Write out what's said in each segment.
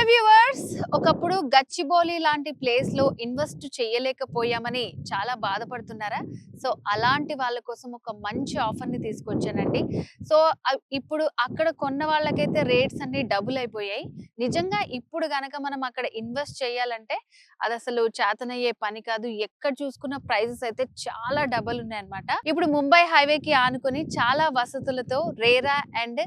Viewers, ఒకప్పుడు గచ్చిబౌలి లాంటి place లో ఇన్వెస్ట్ చేయలేకపోయామని చాలా బాధపడుతున్నారా? సో అలాంటి వాళ్ళ కోసం ఒక మంచి ఆఫర్ ని తీసుకొచ్చానండి. సో ఇప్పుడు అక్కడ కొన్న వాళ్ళకైతే రేట్స్ అన్ని డబుల్ అయిపోయాయి. నిజంగా ఇప్పుడు గనక మనం అక్కడ ఇన్వెస్ట్ చేయాలంటే అది అసలు చేతనయ్యే పని కాదు. ఎక్కడ చూసుకున్న ప్రైసెస్ అయితే చాలా డబుల్ ఉన్నాయన్నమాట. ఇప్పుడు ముంబై హైవేకి ఆనుకొని చాలా వసతులతో రేరా అండ్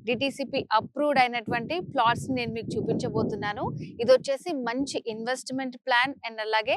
డిటిసిపి అప్రూవ్డ్ అయినటువంటి ప్లాట్స్ నేను మీకు చూపించబోతున్నాను. ఇది వచ్చేసి మంచి ఇన్వెస్ట్మెంట్ ప్లాన్ అండ్ అలాగే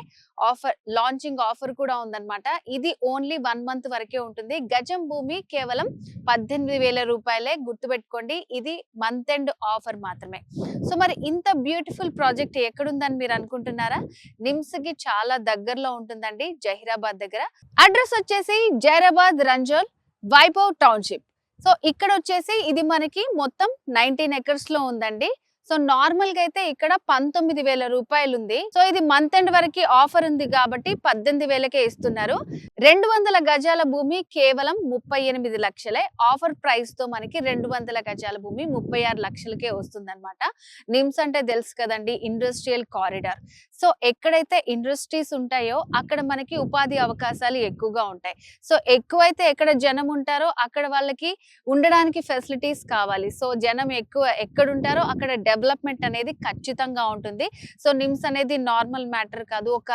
లాంచింగ్ ఆఫర్ కూడా ఉందన్నమాట. ఇది ఓన్లీ 1 మంత్ వరకే ఉంటుంది. గజం భూమి కేవలం 18,000 రూపాయలే. గుర్తుపెట్టుకోండి, ఇది మంత్ ఎండ్ ఆఫర్ మాత్రమే. సో మరి ఇంత బ్యూటిఫుల్ ప్రాజెక్ట్ ఎక్కడుందని మీరు అనుకుంటున్నారా? నిమ్స్ కి చాలా దగ్గరలో ఉంటుందండి, జహీరాబాద్ దగ్గర. అడ్రస్ వచ్చేసి జైరాబాద్ రంజోల్ వైభవ్ టౌన్షిప్. సో ఇక్కడ వచ్చేసి ఇది మనకి మొత్తం 19 ఎకర్స్ లో ఉందండి. సో నార్మల్ గా అయితే ఇక్కడ 19,000 రూపాయలు ఉంది. సో ఇది మంత్ ఎండ్ వరకు ఆఫర్ ఉంది కాబట్టి 18,000కే ఇస్తున్నారు. 200 గజాల భూమి కేవలం 38 లక్షలే. ఆఫర్ ప్రైస్ తో మనకి 200 గజాల భూమి 36 లక్షలకే వస్తుంది అనమాట. నిమ్స్ అంటే తెలుసు కదండి, ఇండస్ట్రియల్ కారిడార్. సో ఎక్కడైతే ఇండస్ట్రీస్ ఉంటాయో అక్కడ మనకి ఉపాధి అవకాశాలు ఎక్కువగా ఉంటాయి. సో ఎక్కువైతే ఎక్కడ జనం ఉంటారో అక్కడ వాళ్ళకి ఉండడానికి ఫెసిలిటీస్ కావాలి. సో జనం ఎక్కువ ఎక్కడ ఉంటారో అక్కడ డెవలప్మెంట్ అనేది ఖచ్చితంగా ఉంటుంది. సో నిమ్స్ అనేది నార్మల్ మ్యాటర్ కాదు. ఒక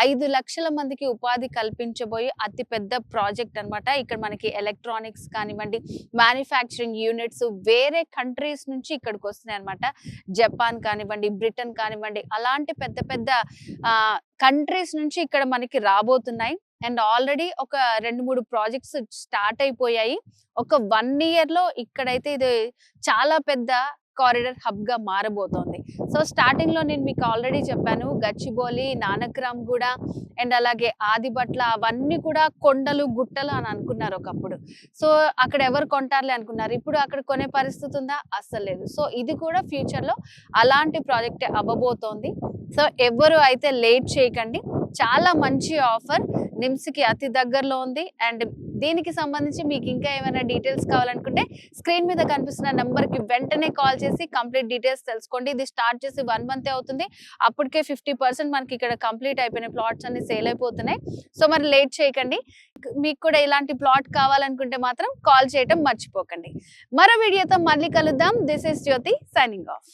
5 లక్షల మందికి ఉపాధి కల్పించబోయే అతి పెద్ద ప్రాజెక్ట్ అన్నమాట. ఇక్కడ మనకి ఎలక్ట్రానిక్స్ కానివ్వండి, మ్యానుఫ్యాక్చరింగ్ యూనిట్స్ వేరే కంట్రీస్ నుంచి ఇక్కడికి వస్తున్నాయి అనమాట. జపాన్ కానివ్వండి, బ్రిటన్ కానివ్వండి, అలాంటి పెద్ద పెద్ద కంట్రీస్ నుంచి ఇక్కడ మనకి రాబోతున్నాయి. అండ్ ఆల్రెడీ ఒక 2-3 ప్రాజెక్ట్స్ స్టార్ట్ అయిపోయాయి. ఒక 1 ఇయర్ లో ఇక్కడైతే ఇది చాలా పెద్ద కారిడార్ హబ్ గా మారబోతోంది. సో స్టార్టింగ్ లో నేను మీకు ఆల్రెడీ చెప్పాను, గచ్చిబౌలి, నానక్రామ్ గూడ అండ్ అలాగే ఆదిబట్ల అవన్నీ కూడా కొండలు గుట్టలు అని అనుకున్నారు ఒకప్పుడు. సో అక్కడ ఎవరు కొంటారులే అనుకున్నారు. ఇప్పుడు అక్కడ కొనే పరిస్థితి ఉందా? అస్సలు లేదు. సో ఇది కూడా ఫ్యూచర్ లో అలాంటి ప్రాజెక్ట్ అవ్వబోతోంది. సో ఎవరు అయితే లేట్ చేయకండి, చాలా మంచి ఆఫర్. నిమ్స్ కి అతి దగ్గరలో ఉంది. అండ్ దీనికి సంబంధించి మీకు ఇంకా ఏమైనా డీటెయిల్స్ కావాలనుకుంటే స్క్రీన్ మీద కనిపిస్తున్న నెంబర్ కి వెంటనే కాల్ చేసి కంప్లీట్ డీటెయిల్స్ తెలుసుకోండి. ఇది స్టార్ట్ చేసి 1 మంత్ అవుతుంది. అప్పటికే 50% మనకి ఇక్కడ కంప్లీట్ అయిపోయిన ప్లాట్స్ అన్ని సేల్ అయిపోతున్నాయి. సో మరి లేట్ చేయకండి. మీకు కూడా ఇలాంటి ప్లాట్ కావాలనుకుంటే మాత్రం కాల్ చేయటం మర్చిపోకండి. మరో వీడియోతో మళ్ళీ కలుద్దాం. This is Jyothi signing of.